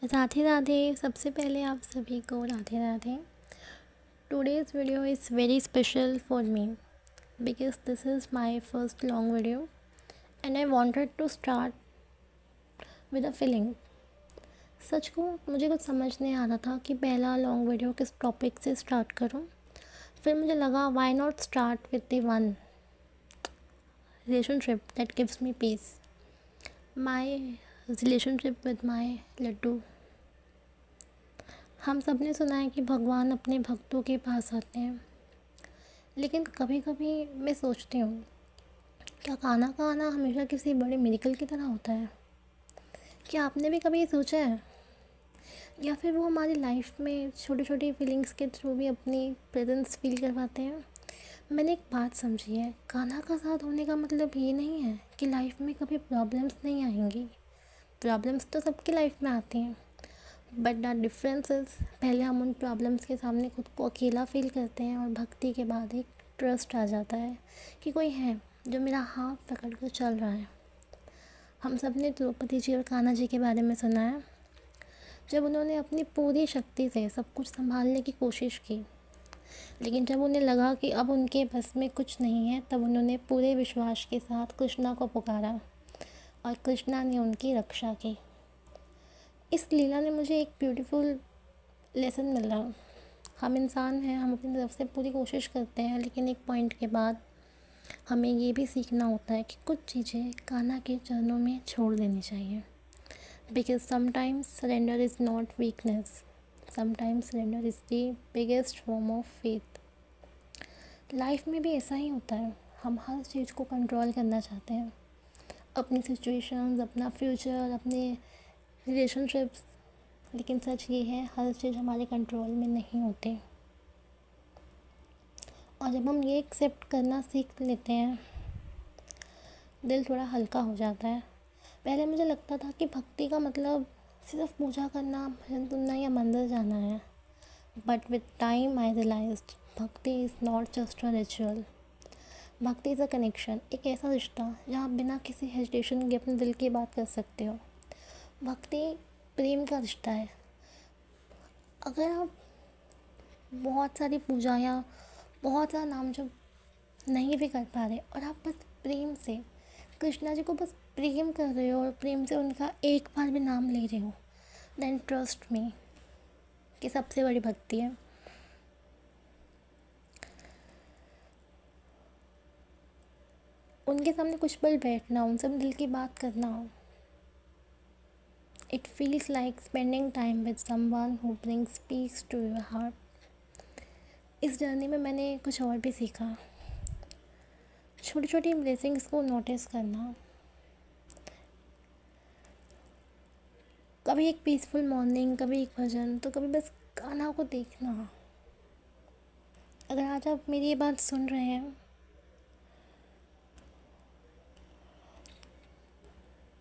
राधे राधे। सबसे पहले आप सभी को Radhe Radhe. Today's video is very special for me because this is my first long video and I wanted to start with a feeling. सच को मुझे कुछ समझ नहीं आ रहा था कि पहला लॉन्ग वीडियो किस टॉपिक से स्टार्ट करूं। फिर मुझे लगा why not start with the one relationship that gives me peace, my relationship with my laddu. हम सब ने सुना है कि भगवान अपने भक्तों के पास आते हैं, लेकिन कभी कभी मैं सोचती हूँ, क्या खाना का आना हमेशा किसी बड़े मिरेकल की तरह होता है? क्या आपने भी कभी ये सोचा है? या फिर वो हमारी लाइफ में छोटी छोटी फीलिंग्स के थ्रू भी अपनी प्रेजेंस फील करवाते हैं? मैंने एक बात समझी है, खाना का साथ होने का मतलब ये नहीं है कि लाइफ में कभी प्रॉब्लम्स नहीं आएंगी। प्रॉब्लम्स तो सबकी लाइफ में आती हैं, बट द डिफरेंस इज़ पहले हम उन प्रॉब्लम्स के सामने खुद को अकेला फील करते हैं और भक्ति के बाद एक ट्रस्ट आ जाता है कि कोई है जो मेरा हाथ पकड़ कर चल रहा है। हम सब ने द्रौपदी जी और कान्हा जी के बारे में सुना है। जब उन्होंने अपनी पूरी शक्ति से सब कुछ संभालने की कोशिश की, लेकिन जब उन्हें लगा कि अब उनके बस में कुछ नहीं है, तब उन्होंने पूरे विश्वास के साथ कृष्णा को पुकारा और कृष्णा ने उनकी रक्षा की। इस लीला ने मुझे एक ब्यूटीफुल लेसन मिला। हम इंसान हैं, हम अपनी तरफ से पूरी कोशिश करते हैं, लेकिन एक पॉइंट के बाद हमें ये भी सीखना होता है कि कुछ चीज़ें कान्हा के चरणों में छोड़ देनी चाहिए। Because sometimes surrender is not weakness, sometimes surrender is the biggest form of faith. Life में भी ऐसा ही होता है, हम हर चीज़ को कंट्रोल करना चाहते हैं, अपनी सिचुएशंस, अपना फ्यूचर, अपने रिलेशनशिप्स, लेकिन सच ये है हर चीज़ हमारे कंट्रोल में नहीं होती। और जब हम ये एक्सेप्ट करना सीख लेते हैं, दिल थोड़ा हल्का हो जाता है। पहले मुझे लगता था कि भक्ति का मतलब सिर्फ पूजा करना, भजन सुनना या मंदिर जाना है, but with time I realised bhakti is not just a ritual. Bhakti is a connection, एक ऐसा रिश्ता जहाँ आप बिना किसी हेजिटेशन के अपने दिल की बात कर सकते हो। भक्ति प्रेम का रिश्ता है। अगर आप बहुत सारी पूजा या बहुत सारा नाम जब नहीं भी कर पा रहे और आप बस प्रेम से कृष्णा जी को बस प्रेम कर रहे हो और प्रेम से उनका एक बार भी नाम ले रहे हो, देन ट्रस्ट मी कि सबसे बड़ी भक्ति है। उनके सामने कुछ पल बैठना, उनसे दिल की बात करना, it feels like spending time with someone who brings peace to your heart. इस जर्नी में मैंने कुछ और भी सीखा। छोटी छोटी ब्लेसिंग्स को नोटिस करना, कभी एक पीसफुल मॉर्निंग, कभी एक भजन, तो कभी बस कान्हा को देखना। अगर आज आप मेरी ये बात सुन रहे हैं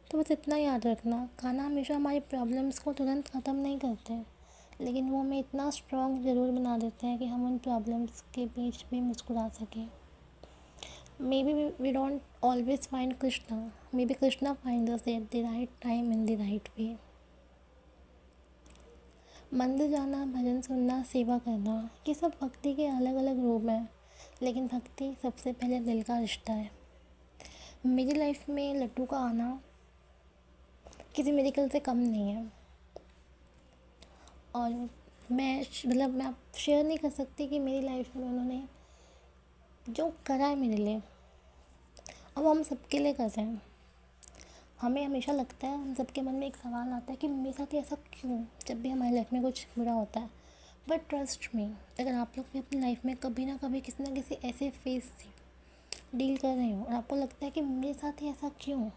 तो बस इतना याद रखना, कान्हा हमेशा हमारी प्रॉब्लम्स को तुरंत ख़त्म नहीं करते, लेकिन वो हमें इतना स्ट्रॉन्ग ज़रूर बना देते हैं कि हम उन प्रॉब्लम्स के बीच भी मुस्कुरा सकें। Maybe we don't always find Krishna, maybe Krishna find us at the right time in the right way. मंदिर जाना, भजन सुनना, सेवा करना, ये सब भक्ति के अलग अलग रूप हैं, लेकिन भक्ति सबसे पहले दिल का रिश्ता है। मेरी लाइफ में लड्डू का आना किसी मेडिकल से कम नहीं है, और मैं आप शेयर नहीं कर सकती कि मेरी लाइफ में उन्होंने जो करा है मेरे लिए, अब हम सबके लिए कर रहे हैं। हमें हमेशा लगता है, हम सबके मन में एक सवाल आता है कि मेरे साथ ही ऐसा क्यों, जब भी हमारी लाइफ में कुछ बुरा होता है। बट ट्रस्ट मी, अगर आप लोग भी अपनी लाइफ में कभी ना कभी किसी ना किसी ऐसे फेस से डील कर रहे हो और आपको लगता है कि मेरे साथ ही ऐसा क्यों,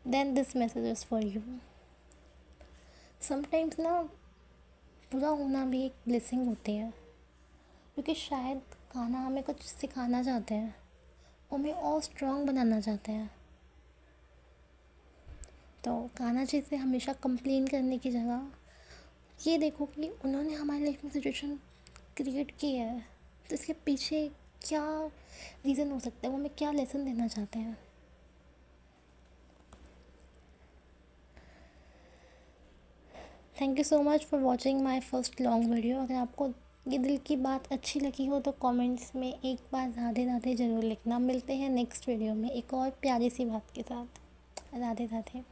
then this message is for you. Sometimes ना बुरा होना भी एक ब्लेसिंग होती है, क्योंकि शायद कान्हा हमें कुछ सिखाना चाहते हैं, वो हमें और स्ट्रॉन्ग बनाना चाहते हैं। तो कान्हा जी से हमेशा कंप्लेन करने की जगह ये देखो कि उन्होंने हमारी लाइफ में सिचुएशन क्रिएट की है, तो इसके पीछे क्या रीज़न हो सकता है, वो हमें क्या लेसन देना चाहते हैं। Thank you so much for watching my first long video. अगर आपको ये दिल की बात अच्छी लगी हो तो कमेंट्स में एक बार राधे राधे ज़रूर लिखना। मिलते हैं नेक्स्ट वीडियो में एक और प्यारी सी बात के साथ। राधे राधे।